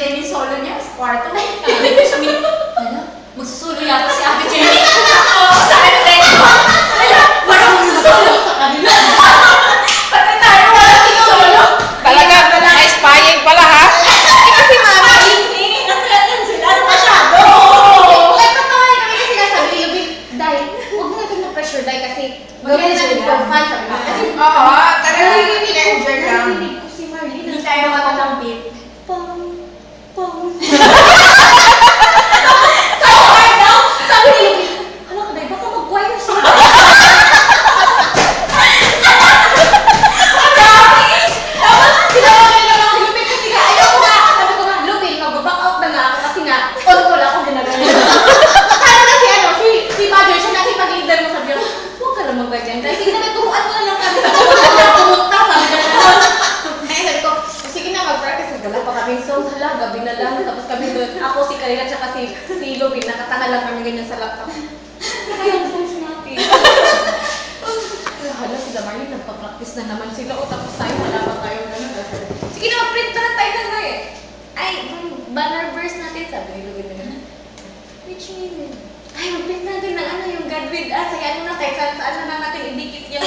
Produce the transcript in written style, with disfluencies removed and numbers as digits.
Jenny solo niya sa kwarto. Hindi ko siya magsusulo yata si Ate Jenny. Sa akin din. Parang magsusulo sa kanila. Pati tayo walang solo. Talaga, may spying pala ha? Kasi mama, hindi. Nasiratan sila masyado. Ito pa nga kami kasi sinasabi ni Lubin, Day, huwag mo natin ma-pressure, Day, kasi gawin natin for fun. Sabi ko. Kasi, Oo, talagang pleasure lang. narinig ko si Marlene. Hindi tayo matatambit. Pong, pong. Sabi ni Lubin, hala ka, Day, baka mag-choir siya. Sinawagan lang ako si Lupin kasi nga, ayaw ko nga. Sabi ko nga, Lupin, mag-back out na nga ako kasi nga, on ko lang ako ginagawa. Kaya na si Mother, siya nakipag-leader mo, sabi niya, huwag ka lang mag-ganyan. Dahil sige na, turuan mo na lang kami. Sabi ko, pumunta, sabi niya naman. Ay, sabi ko, sige na, mag-practice. Wala pa kami song, hala, gabi na lang. Tapos kami doon, ako, si Karina, tsaka si Lupin, nakatanga lang kami ganyan sa laptop. Kaya ang voice natin. Hala, sila Marlene, nagpa-practice na naman sila. O, tapos tayo, wala pa tayo gano'n. Sige na, mag-print na lang tayo ng ay, banner verse natin, sabi ni Lubin na gano'n. Which means, ay, mag-print natin ng ano, yung God with us. Ay, ano na, kahit saan na lang natin idikit yung